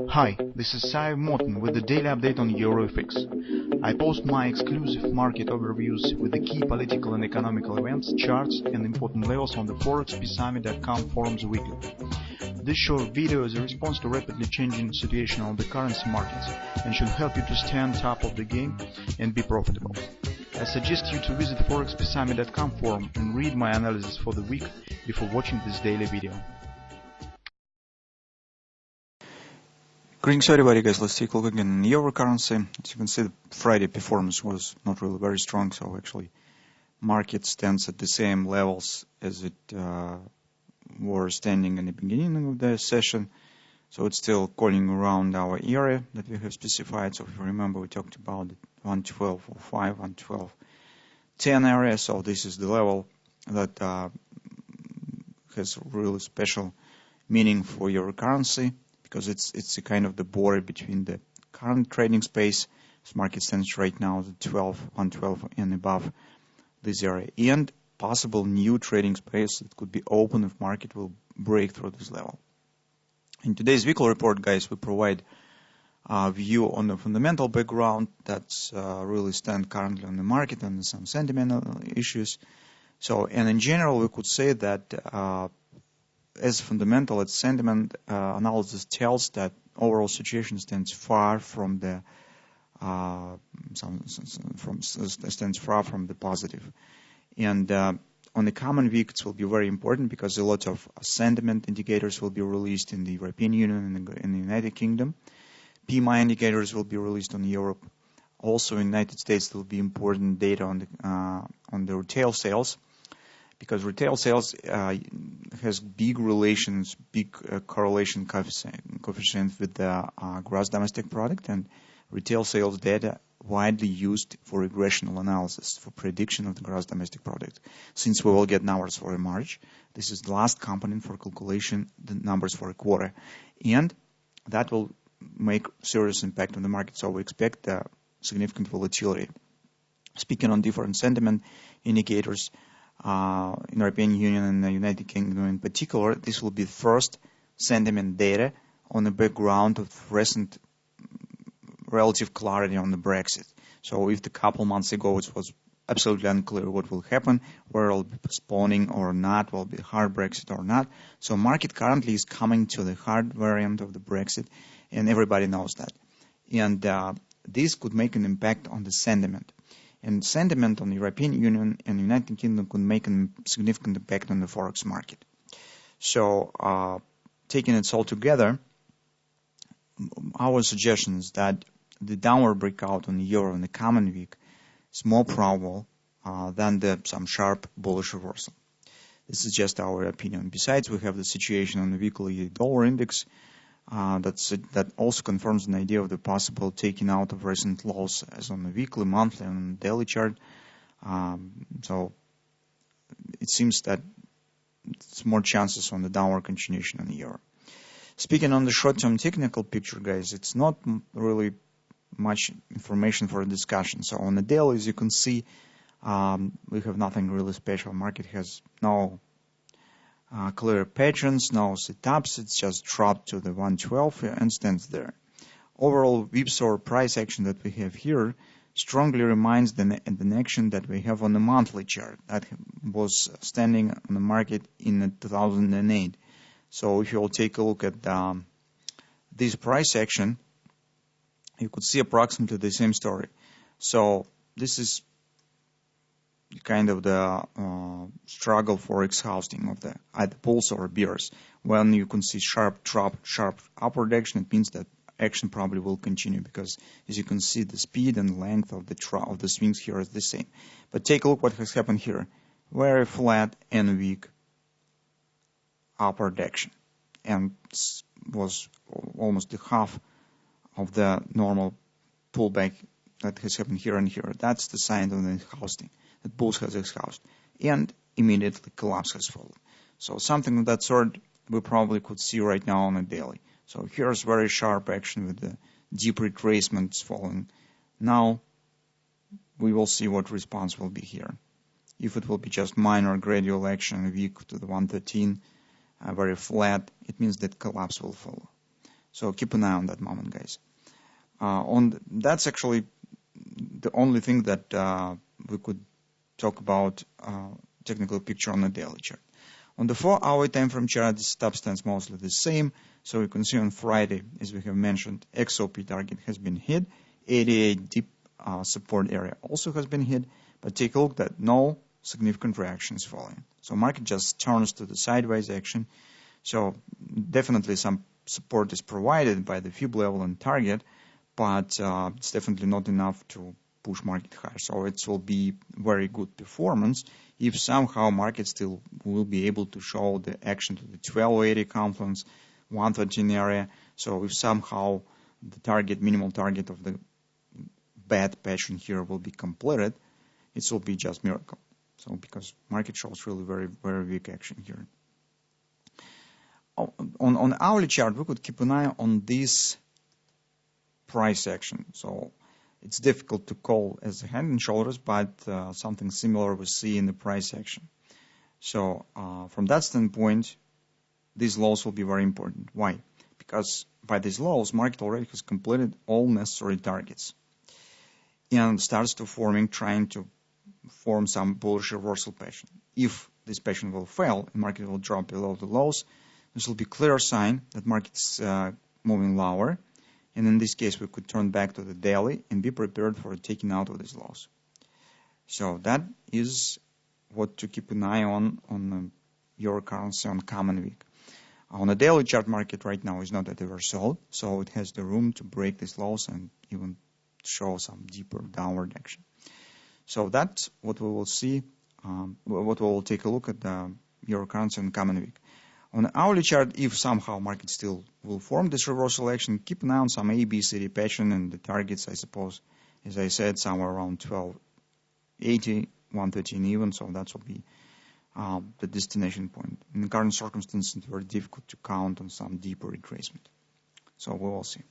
Hi, this is Sive Morten with the daily update on EuroFX. I post my exclusive market overviews with the key political and economical events, charts and important levels on the ForexPeaceArmy.com forums weekly. This short video is a response to rapidly changing situation on the currency markets and should help you to stay on top of the game and be profitable. I suggest you to visit ForexPeaceArmy.com forum and read my analysis for the week before watching this daily video. Greetings everybody guys, let's take a look again at euro currency. As you can see, the Friday performance was not really very strong, so actually market stands at the same levels as it were standing in the beginning of the session. So it's still calling around our area that we have specified. So if you remember, we talked about the 112.05, 112.10 area. So this is the level that has really special meaning for euro currency, because it's a kind of the border between the current trading space, this market stands right now at 112 and above this area, and possible new trading space that could be open if market will break through this level. In today's weekly report, guys, we provide a view on the fundamental background that's really stand currently on the market and some sentimental issues. So, and in general, we could say that as fundamental, its sentiment analysis tells that overall situation stands far from the stands far from the positive. And on the common week, it will be very important because a lot of sentiment indicators will be released in the European Union and in the United Kingdom. PMI indicators will be released on Europe. Also, in the United States, there will be important data on the retail sales, because retail sales has big correlation coefficient with the gross domestic product, and retail sales data widely used for regressional analysis, for prediction of the gross domestic product. Since we will get numbers for March, this is the last component for calculation, the numbers for a quarter, and that will make serious impact on the market. So we expect significant volatility. Speaking on different sentiment indicators, in the European Union and the United Kingdom in particular, this will be the first sentiment data on the background of recent relative clarity on the Brexit. So if the couple months ago it was absolutely unclear what will happen, whether it will be postponing or not, will be hard Brexit or not. So market currently is coming to the hard variant of the Brexit, and everybody knows that. And this could make an impact on the sentiment. And sentiment on the European Union and United Kingdom could make a significant impact on the Forex market. So, taking it all together, our suggestion is that the downward breakout on the euro in the common week is more probable than some sharp bullish reversal. This is just our opinion. Besides, we have the situation on the weekly dollar index that also confirms an idea of the possible taking out of recent lows as on the weekly, monthly, and daily chart. So it seems that it's more chances on the downward continuation on the euro. Speaking on the short-term technical picture, guys, it's not really much information for a discussion. So on the daily, as you can see, we have nothing really special. Market has no clear patterns, no setups, it's just dropped to the 112 and stands there. Overall, whipsaw price action that we have here strongly reminds the action that we have on the monthly chart that was standing on the market in 2008. So if you'll take a look at this price action, you could see approximately the same story. So this is kind of the struggle for exhausting of the either bulls or bears. When you can see sharp drop, sharp upward action, it means that action probably will continue, because as you can see, the speed and length of the swings here is the same. But take a look what has happened here. Very flat and weak upward action, and was almost the half of the normal pullback that has happened here and here. That's the sign of the exhausting. That bulls has exhausted, and immediately collapse has followed. So something of that sort we probably could see right now on a daily. So here's very sharp action with the deep retracements following. Now we will see what response will be here. If it will be just minor gradual action weak to the 113, very flat, it means that collapse will follow. So keep an eye on that moment, guys. That's actually the only thing that we could talk about technical picture on the daily chart. On the 4-hour time frame chart, the stop stands mostly the same. So you can see on Friday, as we have mentioned, XOP target has been hit. 88 deep support area also has been hit. But take a look that no significant reaction is following. So market just turns to the sideways action. So definitely some support is provided by the fib level and target, but it's definitely not enough to push market higher. So it will be very good performance if somehow market still will be able to show the action to the 1280 confluence, 113 area. So if somehow the target, minimal target of the bad pattern here will be completed, it will be just miracle. So because market shows really very, very weak action here. On hourly chart, we could keep an eye on this price action. So it's difficult to call as a head and shoulders, but something similar we see in the price action. So from that standpoint, these lows will be very important. Why? Because by these lows, market already has completed all necessary targets and starts to trying to form some bullish reversal pattern. If this pattern will fail and market will drop below the lows, this will be clear sign that market is moving lower. And in this case, we could turn back to the daily and be prepared for taking out of these lows. So that is what to keep an eye on your currency on common week. On a daily chart, market right now is not at oversold, so it has the room to break these lows and even show some deeper downward action. So that's what we will see, what we will take a look at the euro currency on common week. On the hourly chart, if somehow market still will form this reversal action, keep an eye on some ABCD pattern and the targets, I suppose, as I said, somewhere around 1280, 113 even, so that will be the destination point. In the current circumstances, it's very difficult to count on some deeper retracement. So we will see.